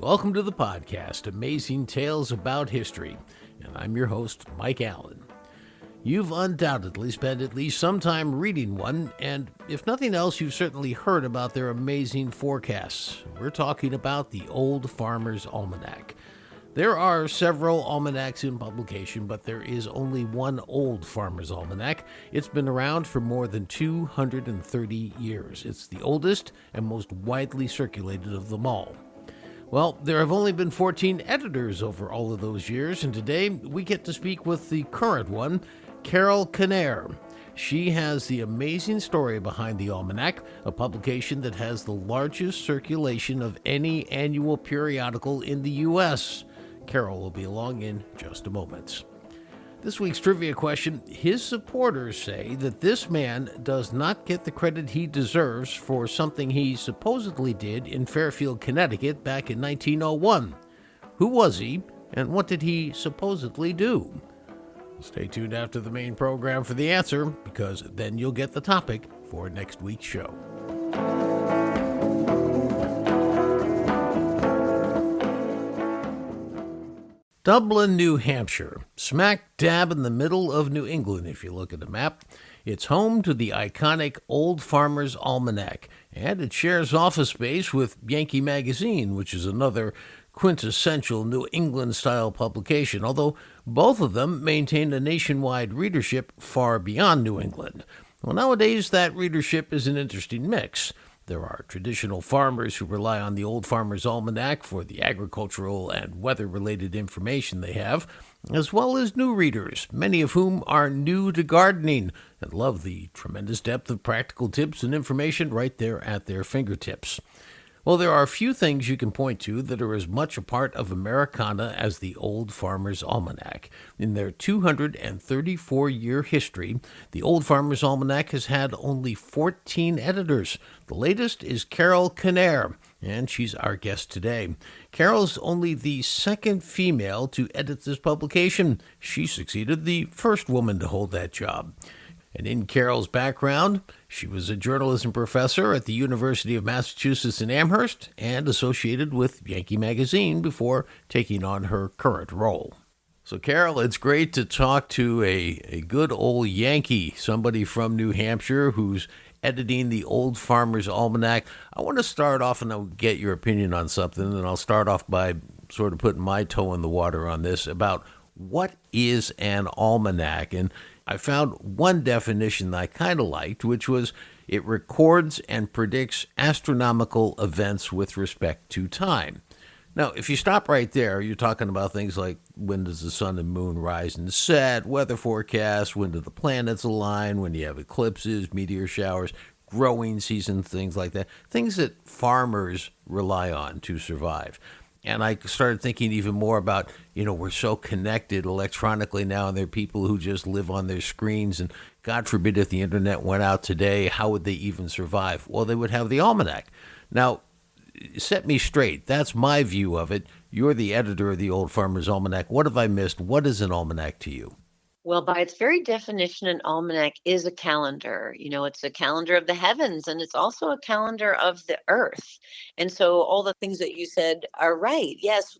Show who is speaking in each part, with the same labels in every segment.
Speaker 1: Welcome to the podcast, Amazing Tales About History, and I'm your host, Mike Allen. You've undoubtedly spent at least some time reading one, and if nothing else, you've certainly heard about their amazing forecasts. We're talking about the Old Farmer's Almanac. There are several almanacs in publication, but there is only one Old Farmer's Almanac. It's been around for more than 230 years. It's the oldest and most widely circulated of them all. Well, there have only been 14 editors over all of those years, and today we get to speak with the current one, Carol Kinnair. She has the amazing story behind the Almanac, a publication that has the largest circulation of any annual periodical in the U.S. Carol will be along in just a moment. This week's trivia question: his supporters say that this man does not get the credit he deserves for something he supposedly did in Fairfield, Connecticut back in 1901. Who was he, and what did he supposedly do? Stay tuned after the main program for the answer, because then you'll get the topic for next week's show. Dublin, New Hampshire, smack dab in the middle of New England if you look at the map. It's home to the iconic Old Farmer's Almanac, and it shares office space with Yankee Magazine, which is another quintessential New England-style publication, although both of them maintain a nationwide readership far beyond New England. Well, nowadays that readership is an interesting mix. There are traditional farmers who rely on the Old Farmer's Almanac for the agricultural and weather-related information they have, as well as new readers, many of whom are new to gardening and love the tremendous depth of practical tips and information right there at their fingertips. Well, there are a few things you can point to that are as much a part of Americana as the Old Farmer's Almanac. In their 234-year history, the Old Farmer's Almanac has had only 14 editors. The latest is Carol Kinnair, and she's our guest today. Carol's only the second female to edit this publication. She succeeded the first woman to hold that job. And in Carol's background, she was a journalism professor at the University of Massachusetts in Amherst and associated with Yankee Magazine before taking on her current role. So, Carol, it's great to talk to a good old Yankee, somebody from New Hampshire who's editing the Old Farmer's Almanac. I want to start off, and I'll get your opinion on something, and I'll start off by sort of putting my toe in the water on this about what is an almanac. And I found one definition that I kind of liked, which was it records and predicts astronomical events with respect to time. Now, if you stop right there, you're talking about things like when does the sun and moon rise and set, weather forecasts, when do the planets align, when you have eclipses, meteor showers, growing seasons, things like that, things that farmers rely on to survive. And I started thinking even more about, we're so connected electronically now, and there are people who just live on their screens. And God forbid if the internet went out today, how would they even survive? Well, they would have the almanac. Now, set me straight. That's my view of it. You're the editor of the Old Farmer's Almanac. What have I missed? What is an almanac to you?
Speaker 2: Well, by its very definition, an almanac is a calendar. It's a calendar of the heavens, and it's also a calendar of the earth. And so all the things that you said are right. Yes,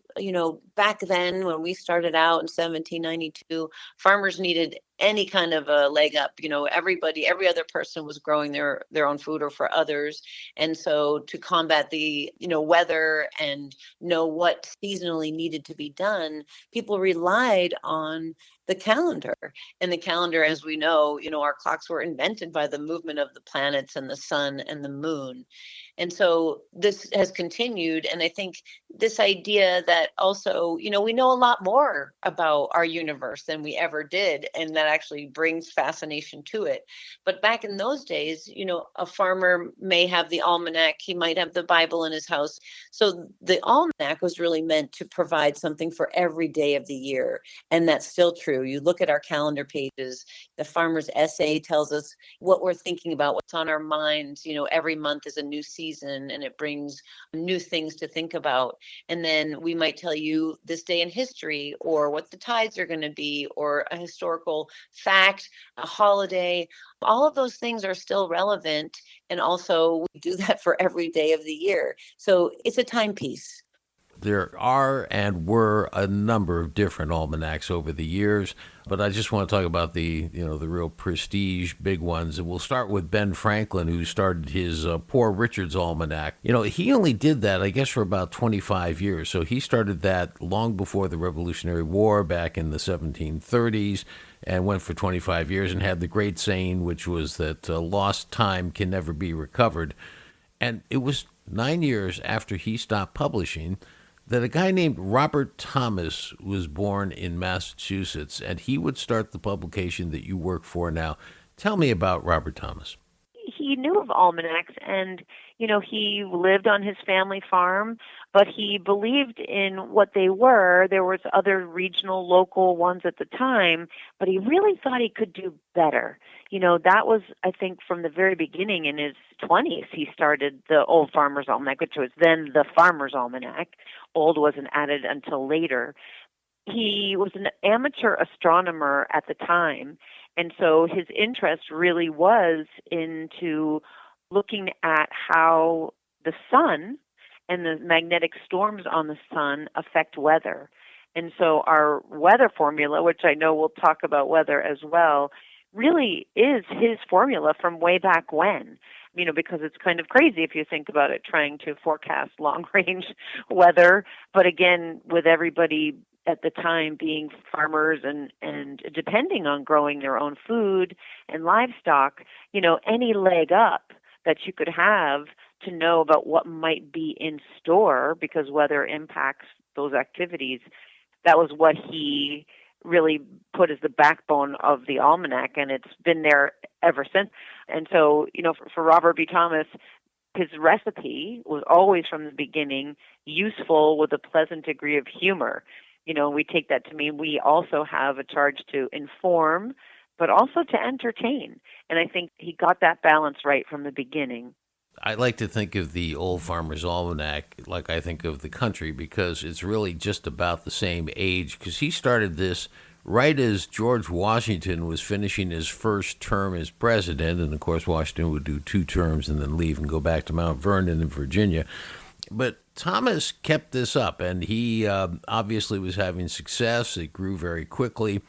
Speaker 2: back then when we started out in 1792, farmers needed any kind of a leg up. Every other person was growing their own food or for others. And so to combat the, weather and know what seasonally needed to be done, people relied on the calendar. And the calendar, as we know, our clocks were invented by the movement of the planets and the sun and the moon. And so this has continued. And I think this idea that also, we know a lot more about our universe than we ever did. And that actually brings fascination to it. But back in those days, a farmer may have the almanac. He might have the Bible in his house. So the almanac was really meant to provide something for every day of the year. And that's still true. You look at our calendar pages, the farmer's essay tells us what we're thinking about, what's on our minds. Every month is a new season and it brings new things to think about. And then we might tell you this day in history or what the tides are going to be or a historical fact, a holiday. All of those things are still relevant. And also we do that for every day of the year. So it's a timepiece.
Speaker 1: There are and were a number of different almanacs over the years, but I just want to talk about the real prestige big ones. And we'll start with Ben Franklin, who started his Poor Richard's Almanac. He only did that, I guess, for about 25 years. So he started that long before the Revolutionary War back in the 1730s and went for 25 years and had the great saying, which was that lost time can never be recovered. And it was 9 years after he stopped publishing that a guy named Robert Thomas was born in Massachusetts, and he would start the publication that you work for now. Tell me about Robert Thomas.
Speaker 2: He knew of almanacs, and he lived on his family farm, but he believed in what they were. There was other regional, local ones at the time, but he really thought he could do better. That was, I think, from the very beginning. In his 20s, he started the Old Farmer's Almanac, which was then the Farmer's Almanac. Old wasn't added until later. He was an amateur astronomer at the time, and so his interest really was into looking at how the sun and the magnetic storms on the sun affect weather. And so our weather formula, which I know we'll talk about weather as well, really is his formula from way back when. Because it's kind of crazy if you think about it, trying to forecast long-range weather. But again, with everybody at the time being farmers and depending on growing their own food and livestock, any leg up that you could have to know about what might be in store because weather impacts those activities, that was what he really put as the backbone of the almanac, and it's been there ever since. And so, for Robert B. Thomas, his recipe was always from the beginning useful with a pleasant degree of humor. We take that to mean we also have a charge to inform, but also to entertain. And I think he got that balance right from the beginning.
Speaker 1: I like to think of the Old Farmer's Almanac like I think of the country, because it's really just about the same age, because he started this right as George Washington was finishing his first term as president. And of course, Washington would do 2 terms and then leave and go back to Mount Vernon in Virginia. But Thomas kept this up, and he obviously was having success. It grew very quickly.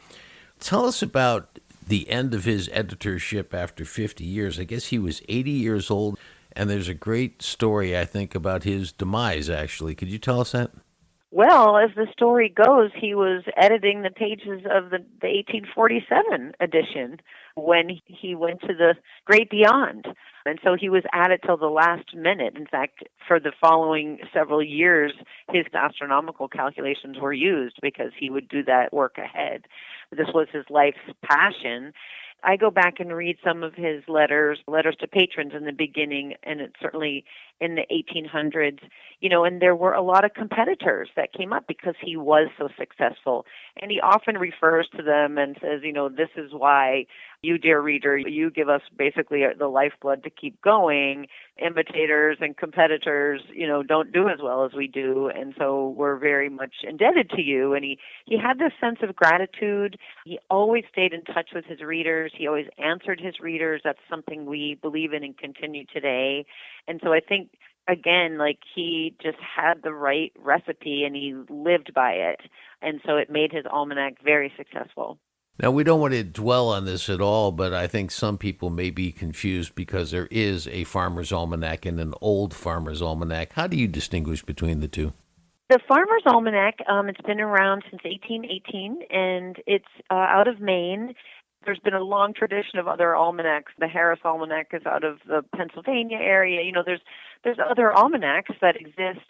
Speaker 1: Tell us about the end of his editorship after 50 years. I guess he was 80 years old, and there's a great story, I think, about his demise, actually. Could you tell us that?
Speaker 2: Well, as the story goes, he was editing the pages of the 1847 edition when he went to the great beyond. And so he was at it till the last minute. In fact, for the following several years, his astronomical calculations were used because he would do that work ahead. This was his life's passion. I go back and read some of his letters to patrons in the beginning, and it's certainly in the 1800s, and there were a lot of competitors that came up because he was so successful. And he often refers to them and says, this is why you, dear reader, you give us basically the lifeblood to keep going. Imitators and competitors, don't do as well as we do, and so we're very much indebted to you. And he had this sense of gratitude. He always stayed in touch with his readers. He always answered his readers. That's something we believe in and continue today. And so I think, again, he just had the right recipe and he lived by it. And so it made his almanac very successful.
Speaker 1: Now, we don't want to dwell on this at all, but I think some people may be confused because there is a Farmer's Almanac and an Old Farmer's Almanac. How do you distinguish between the two?
Speaker 2: The Farmer's Almanac, it's been around since 1818, and it's out of Maine. There's been a long tradition of other almanacs. The Harris Almanac is out of the Pennsylvania area. There's other almanacs that exist,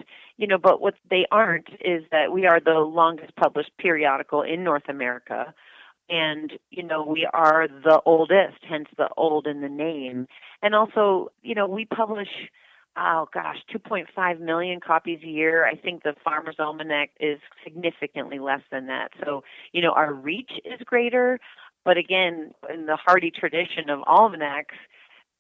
Speaker 2: but what they aren't is that we are the longest published periodical in North America. And, we are the oldest, hence the old in the name. And also, we publish, 2.5 million copies a year. I think the Farmer's Almanac is significantly less than that. So, our reach is greater. But again, in the hardy tradition of almanacs,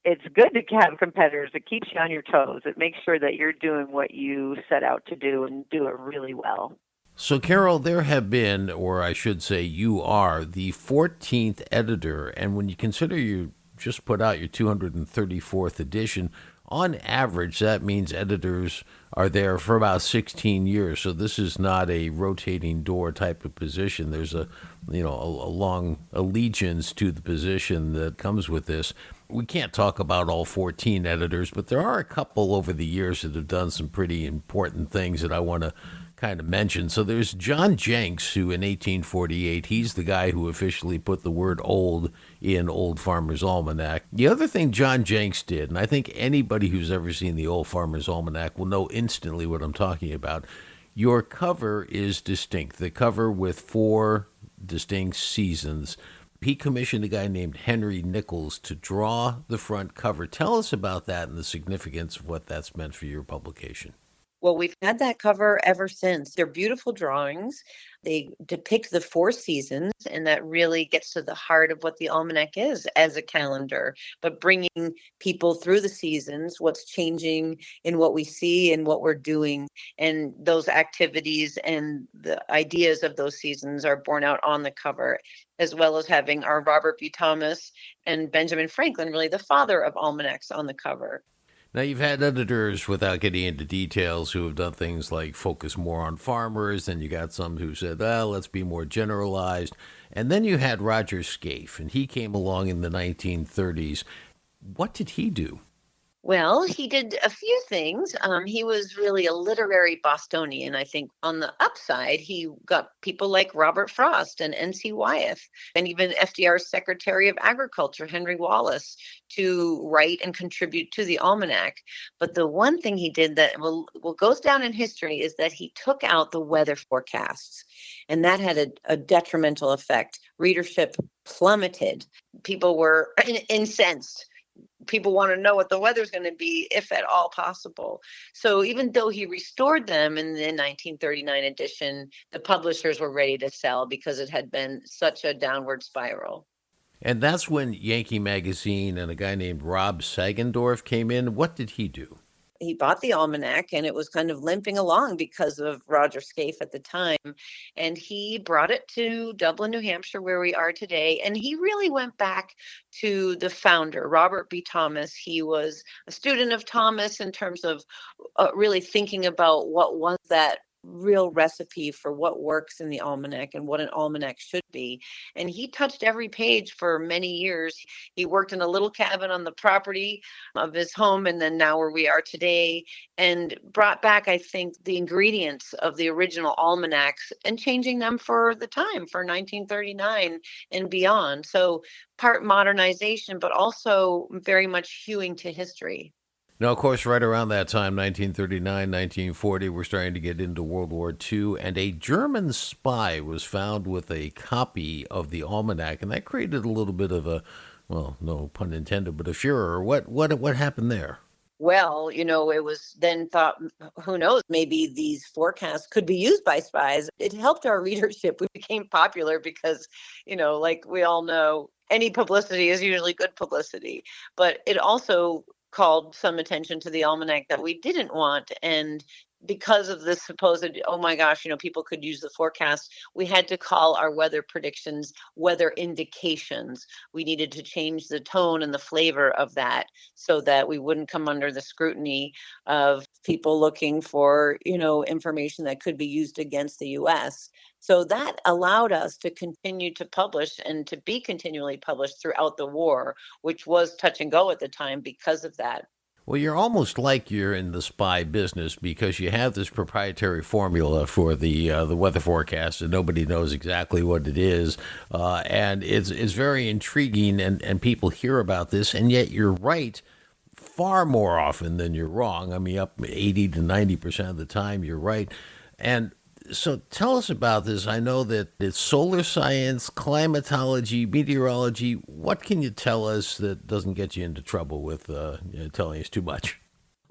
Speaker 2: it's good to have competitors. It keeps you on your toes. It makes sure that you're doing what you set out to do and do it really well.
Speaker 1: So, Carol, there have been, or I should say you are, the 14th editor. And when you consider you just put out your 234th edition, On average, that means editors are there for about 16 years. So this is not a rotating door type of position. There's a long allegiance to the position that comes with this. We can't talk about all 14 editors, but there are a couple over the years that have done some pretty important things that I want to kind of mention. So there's John Jenks, who in 1848, he's the guy who officially put the word old in Old Farmer's Almanac. The other thing John Jenks did, and I think anybody who's ever seen the Old Farmer's Almanac will know instantly what I'm talking about, your cover is distinct. The cover with four distinct seasons. He commissioned a guy named Henry Nichols to draw the front cover. Tell us about that and the significance of what that's meant for your publication.
Speaker 2: Well, we've had that cover ever since. They're beautiful drawings. They depict the four seasons, and that really gets to the heart of what the almanac is as a calendar, but bringing people through the seasons, what's changing in what we see and what we're doing, and those activities and the ideas of those seasons are borne out on the cover, as well as having our Robert B. Thomas and Benjamin Franklin, really the father of almanacs, on the cover.
Speaker 1: Now, you've had editors, without getting into details, who have done things like focus more on farmers, and you got some who said, well, let's be more generalized. And then you had Roger Scaife, and he came along in the 1930s. What did he do?
Speaker 2: Well, he did a few things. He was really a literary Bostonian. I think on the upside, he got people like Robert Frost and N.C. Wyeth, and even FDR's Secretary of Agriculture, Henry Wallace, to write and contribute to the almanac. But the one thing he did that will goes down in history is that he took out the weather forecasts, and that had a detrimental effect. Readership plummeted. People were incensed. People want to know what the weather's going to be, if at all possible. So even though he restored them in the 1939 edition, the publishers were ready to sell because it had been such a downward spiral.
Speaker 1: And that's when Yankee Magazine and a guy named Rob Sagendorf came in. What did he do?
Speaker 2: He bought the almanac, and it was kind of limping along because of Roger Scaife at the time. And he brought it to Dublin, New Hampshire, where we are today. And he really went back to the founder, Robert B. Thomas. He was a student of Thomas in terms of really thinking about what was that real recipe for what works in the almanac and what an almanac should be. And he touched every page for many years. He worked in a little cabin on the property of his home, and then now where we are today, and brought back, I think, the ingredients of the original almanacs and changing them for the time, for 1939 and beyond. So part modernization, but also very much hewing to history.
Speaker 1: Now, of course, right around that time, 1939, 1940, we're starting to get into World War II, and a German spy was found with a copy of the almanac, and that created a little bit of a, well, no pun intended, but a furor. What happened there?
Speaker 2: Well, it was then thought, who knows, maybe these forecasts could be used by spies. It helped our readership. We became popular because, like we all know, any publicity is usually good publicity. But it also called some attention to the almanac that we didn't want. And because of this supposed, oh my gosh, people could use the forecast, we had to call our weather predictions weather indications. We needed to change the tone and the flavor of that so that we wouldn't come under the scrutiny of people looking for, information that could be used against the US. So that allowed us to continue to publish and to be continually published throughout the war, which was touch and go at the time because of that.
Speaker 1: Well, you're almost like you're in the spy business because you have this proprietary formula for the weather forecast, and nobody knows exactly what it is, and it's very intriguing, and people hear about this, and yet you're right far more often than you're wrong. I mean, up 80 to 90% of the time, you're right, and so tell us about this. I know that it's solar science, climatology, meteorology. What can you tell us that doesn't get you into trouble with telling us too much?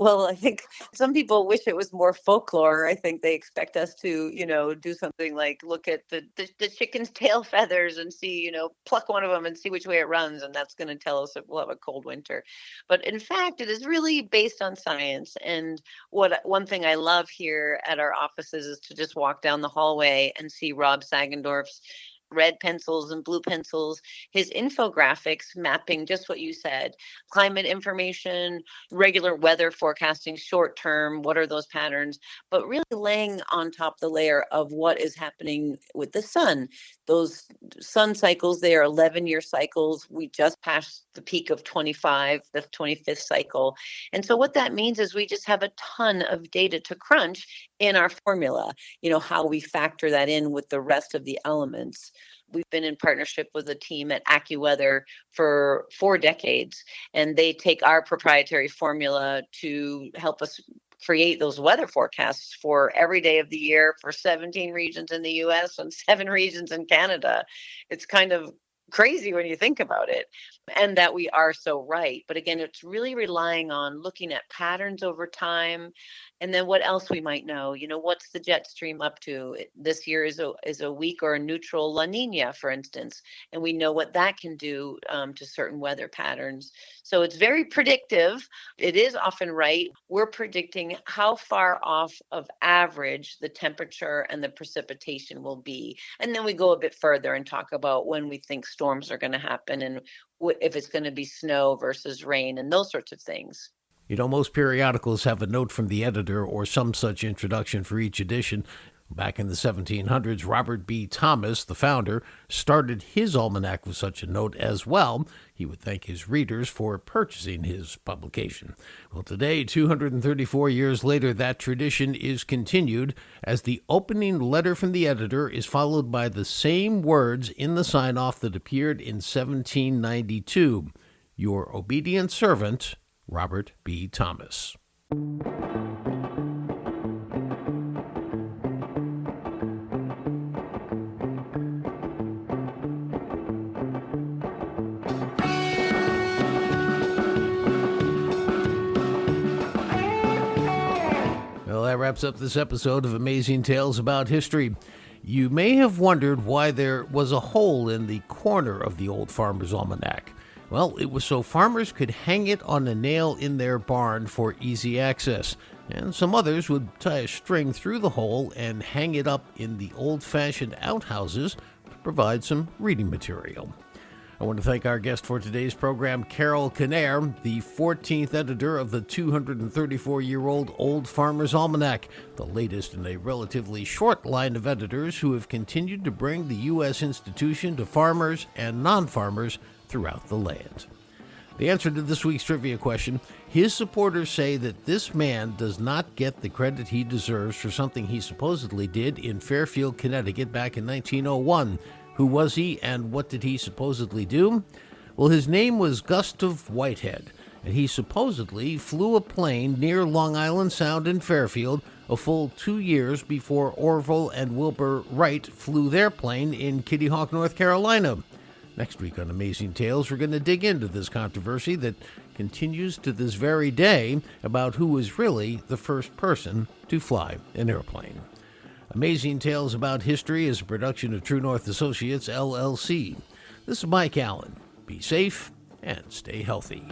Speaker 2: Well, I think some people wish it was more folklore. I think they expect us to, do something like look at the chicken's tail feathers and see, pluck one of them and see which way it runs. And that's going to tell us if we'll have a cold winter. But in fact, it is really based on science. And one thing I love here at our offices is to just walk down the hallway and see Rob Sagendorf's red pencils and blue pencils, his infographics mapping just what you said, climate information, regular weather forecasting, short term, what are those patterns, but really laying on top the layer of what is happening with the sun. Those sun cycles, they are 11-year cycles. We just passed the peak of 25, the 25th cycle. And so what that means is we just have a ton of data to crunch in our formula, how we factor that in with the rest of the elements. We've been in partnership with a team at AccuWeather for 4 decades, and they take our proprietary formula to help us create those weather forecasts for every day of the year for 17 regions in the US and 7 regions in Canada. It's kind of crazy when you think about it, and that we are so right. But again, it's really relying on looking at patterns over time, and then what else we might know. What's the jet stream up to? This year is a weak or a neutral La Nina, for instance, and we know what that can do to certain weather patterns. So it's very predictive. It is often right. We're predicting how far off of average the temperature and the precipitation will be, and then we go a bit further and talk about when we think storms are going to happen and if it's going to be snow versus rain and those sorts of things.
Speaker 1: Most periodicals have a note from the editor or some such introduction for each edition. Back in the 1700s, Robert B. Thomas, the founder, started his almanac with such a note as well. He would thank his readers for purchasing his publication. Well, today, 234 years later, that tradition is continued as the opening letter from the editor is followed by the same words in the sign-off that appeared in 1792. Your obedient servant, Robert B. Thomas. Well, that wraps up this episode of Amazing Tales About History. You may have wondered why there was a hole in the corner of the Old Farmer's Almanac. Well, it was so farmers could hang it on a nail in their barn for easy access, and some others would tie a string through the hole and hang it up in the old-fashioned outhouses to provide some reading material. I want to thank our guest for today's program, Carol Kinnair, the 14th editor of the 234-year-old Old Farmer's Almanac, the latest in a relatively short line of editors who have continued to bring the U.S. institution to farmers and non-farmers throughout the land. The answer to this week's trivia question: his supporters say that this man does not get the credit he deserves for something he supposedly did in Fairfield, Connecticut back in 1901. Who was he, and what did he supposedly do? Well, his name was Gustav Whitehead, and he supposedly flew a plane near Long Island Sound in Fairfield a full 2 years before Orville and Wilbur Wright flew their plane in Kitty Hawk, North Carolina. Next week on Amazing Tales, we're going to dig into this controversy that continues to this very day about who was really the first person to fly an airplane. Amazing Tales About History is a production of True North Associates, LLC. This is Mike Allen. Be safe and stay healthy.